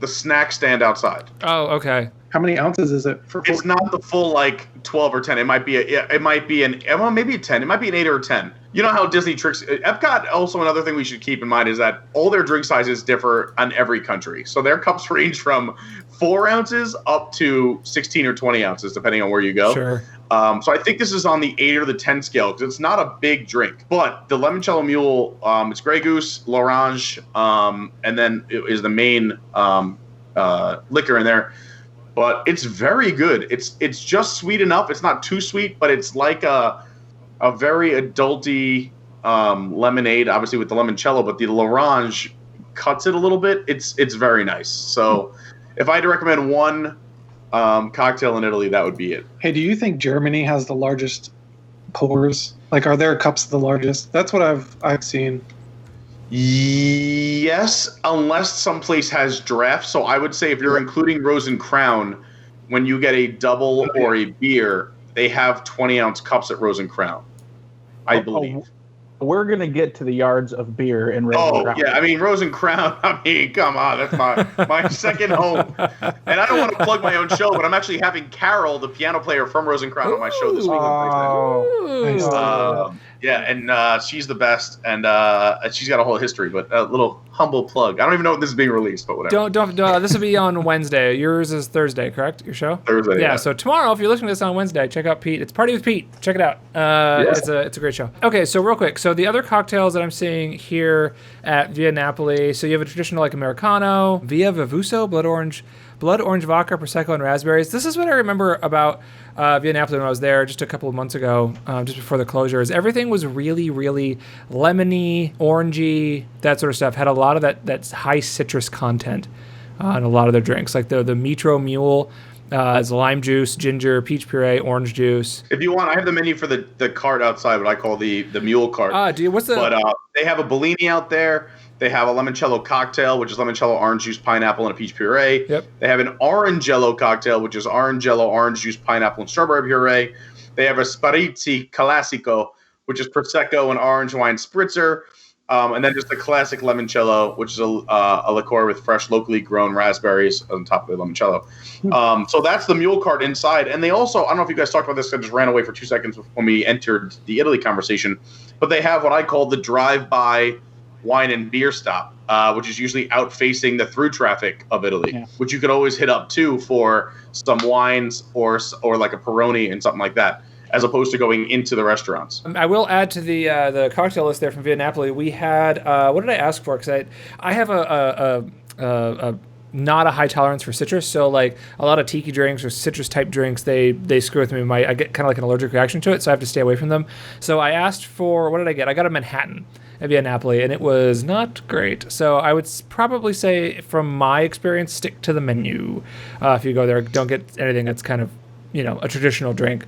snack stand outside. Oh, okay. How many ounces is it? It's not the full 12 or 10. It might be maybe a 10. It might be an 8 or a 10. You know how Disney tricks Epcot. Also, another thing we should keep in mind is that all their drink sizes differ on every country. So their cups range from 4 ounces up to 16 or 20 ounces, depending on where you go. Sure. So I think this is on the 8 or the 10 scale because it's not a big drink. But the limoncello mule, it's Grey Goose, L'Orange, and then it is the main liquor in there. But it's very good. It's just sweet enough. It's not too sweet, but it's like a very adulty lemonade, obviously with the limoncello. But the L'Orange cuts it a little bit. It's very nice. So if I had to recommend one cocktail in Italy, that would be it. Hey, do you think Germany has the largest pours? Like, are their cups the largest? That's what I've seen. Yes, unless someplace has draft. So I would say if you're including Rose and Crown, when you get a double or a beer, they have 20-ounce cups at Rose and Crown, I believe. We're going to get to the yards of beer in Rose and Crown. Yeah, I mean, Rose and Crown, come on, that's my second home. And I don't want to plug my own show, but I'm actually having Carol, the piano player from Rose and Crown, on my show this week. Yeah, and she's the best, and she's got a whole history, but a little humble plug. I don't even know when this is being released, but whatever. Don't this will be on Wednesday. Yours is Thursday, correct? Your show? Thursday, yeah. So tomorrow, if you're listening to this on Wednesday, check out Pete. It's Party with Pete. Check it out. It's a great show. Okay, so real quick. So the other cocktails that I'm seeing here at Via Napoli, so you have a traditional Americano, Via Vivuso, blood orange vodka, Prosecco, and raspberries. This is what I remember about Via Napoli when I was there just a couple of months ago, just before the closures. Everything was really, really lemony, orangey, that sort of stuff. Had a lot of that high citrus content in a lot of their drinks. Like the Mitro Mule is lime juice, ginger, peach puree, orange juice. If you want, I have the menu for the cart outside, what I call the mule cart. What's the? But they have a Bellini out there. They have a limoncello cocktail, which is limoncello, orange juice, pineapple, and a peach puree. Yep. They have an orangello cocktail, which is orangello, orange juice, pineapple, and strawberry puree. They have a Sparizzi Classico, which is Prosecco and orange wine spritzer. And then just the classic limoncello, which is a liqueur with fresh, locally grown raspberries on top of the limoncello. So that's the mule cart inside. And they also, I don't know if you guys talked about this, I just ran away for 2 seconds when we entered the Italy conversation, but they have what I call the drive-by wine and beer stop, which is usually out facing the through traffic of Italy, which you could always hit up too for some wines or like a Peroni and something like that, as opposed to going into the restaurants. I will add to the cocktail list there from Via Napoli. We had what did I ask for? Because I have a not a high tolerance for citrus, so like a lot of tiki drinks or citrus type drinks, they screw with me. I get kind of like an allergic reaction to it, so I have to stay away from them. So I asked for, what did I get? I got a Manhattan at Via Napoli, and it was not great. So I would probably say, from my experience, stick to the menu. If you go there, don't get anything that's kind of, a traditional drink.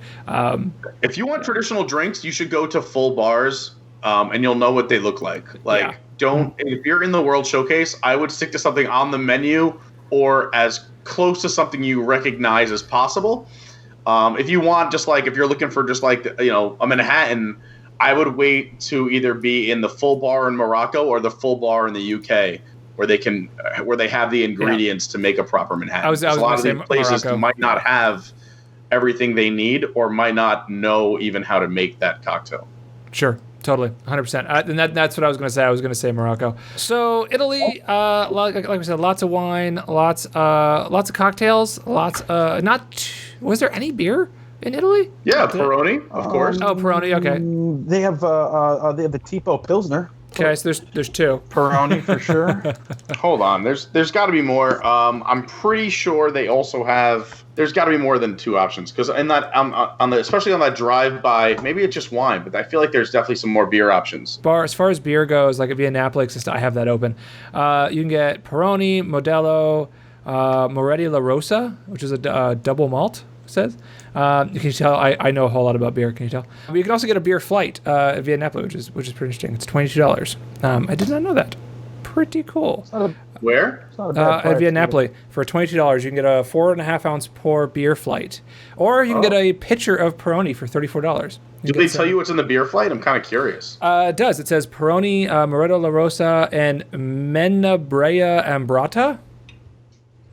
If you want traditional drinks, you should go to full bars, and you'll know what they look like. If you're in the World Showcase, I would stick to something on the menu or as close to something you recognize as possible. If you want, if you're looking for a Manhattan, I would wait to either be in the full bar in Morocco or the full bar in the UK, where they have the ingredients to make a proper Manhattan. I was a lot of these places Morocco might not have everything they need or might not know even how to make that cocktail. Sure. Totally, 100%. And that's what I was going to say. I was going to say Morocco. So Italy, like we said, lots of wine, lots of cocktails, was there any beer in Italy? Yeah, Peroni, of course. Oh, Peroni, okay. They have the Tipo Pilsner. Okay, so there's two. Peroni for sure. Hold on, there's got to be more. I'm pretty sure they also have. There's got to be more than two options because in that especially on that drive by, maybe it's just wine, but I feel like there's definitely some more beer options. As far as beer goes, like if you're in Napoli, I have that open. You can get Peroni, Modelo, Moretti La Rosa, which is a double malt. It says. You can tell I know a whole lot about beer. Can you tell? But you can also get a beer flight via Napoli, which is pretty interesting. It's $22. I did not know that. Pretty cool. Where? At Via Napoli for $22, you can get a 4.5 ounce pour beer flight, or you can get a pitcher of Peroni for $34. Did they tell you what's in the beer flight? I'm kind of curious. It does. It says Peroni, Moretti La Rosa, and Menabrea Ambrata.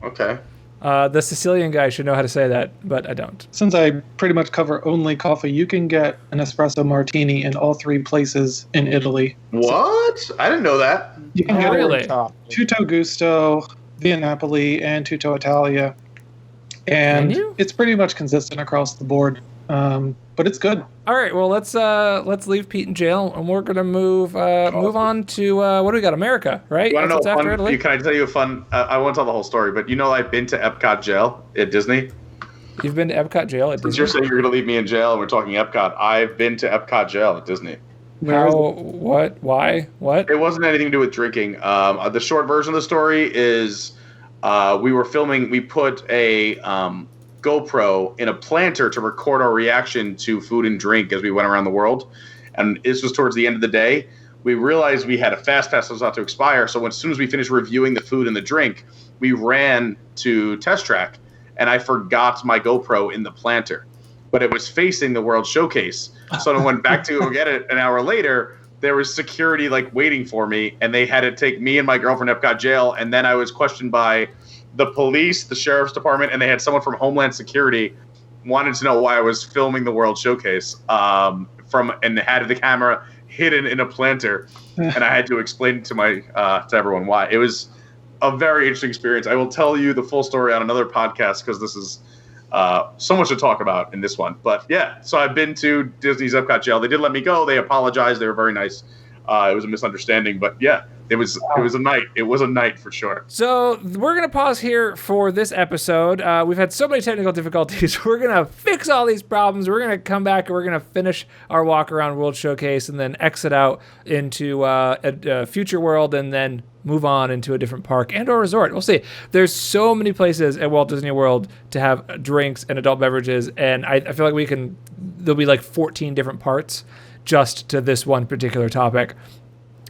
Okay. The Sicilian guy should know how to say that, but I don't. Since I pretty much cover only coffee, you can get an espresso martini in all three places in Italy. What? I didn't know that. You can get really? Tutto Gusto, Via Napoli, and Tutto Italia. And it's pretty much consistent across the board. But it's good. All right, well let's leave Pete in jail, and we're gonna move on to what do we got? America, right? You want to know after Italy? Can I tell you a fun? I won't tell the whole story, but I've been to Epcot jail at Disney. You've been to Epcot jail at Disney? Since you're saying you're gonna leave me in jail, and we're talking Epcot. I've been to Epcot jail at Disney. How? What? Why? What? It wasn't anything to do with drinking. The short version of the story is we were filming. We put a GoPro in a planter to record our reaction to food and drink as we went around the world. And this was towards the end of the day. We realized we had a fast pass that was about to expire. So as soon as we finished reviewing the food and the drink, we ran to Test Track, and I forgot my GoPro in the planter. But it was facing the World Showcase. So I went back to go get it an hour later. There was security waiting for me, and they had to take me and my girlfriend to Epcot jail. And then I was questioned by the police, the sheriff's department, and they had someone from Homeland Security wanted to know why I was filming the World Showcase and had the camera hidden in a planter, and I had to explain to to everyone why. It was a very interesting experience. I will tell you the full story on another podcast because this is so much to talk about in this one. But yeah, so I've been to Disney's Epcot jail. They did let me go. They apologized. They were very nice. It was a misunderstanding, but yeah. It was a night. It was a night for sure. So we're going to pause here for this episode. We've had so many technical difficulties. We're going to fix all these problems. We're going to come back and we're going to finish our walk around World Showcase and then exit out into a future world and then move on into a different park and or resort. We'll see. There's so many places at Walt Disney World to have drinks and adult beverages, and I feel like there'll be 14 different parts just to this one particular topic.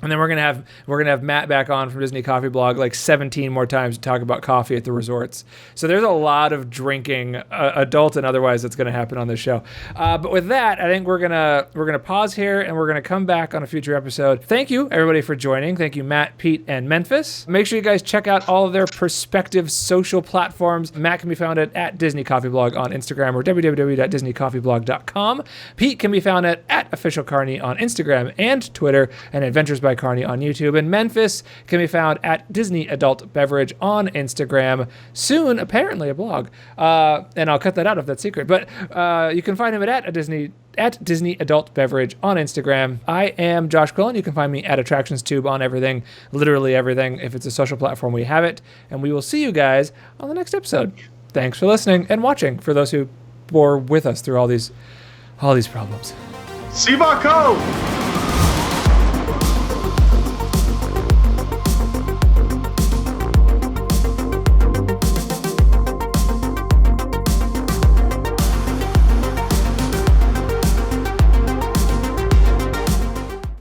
And then we're gonna have Matt back on from Disney Coffee Blog 17 more times to talk about coffee at the resorts. So there's a lot of drinking, adult and otherwise, that's gonna happen on this show. But with that, I think we're gonna pause here and we're gonna come back on a future episode. Thank you everybody for joining. Thank you Matt, Pete, and Memphis. Make sure you guys check out all of their respective social platforms. Matt can be found at Disney Coffee Blog on Instagram or www.disneycoffeeblog.com. Pete can be found at Official Carney on Instagram and Twitter, and Adventures by Carney on YouTube. And Memphis can be found at Disney Adult Beverage on Instagram. Soon, apparently, a blog. And I'll cut that out if that's secret. But you can find him at Disney Adult Beverage on Instagram. I am Josh Quillin. You can find me at AttractionsTube on everything, literally everything. If it's a social platform, we have it. And we will see you guys on the next episode. Thanks for listening and watching. For those who bore with us through all these problems. Sivako!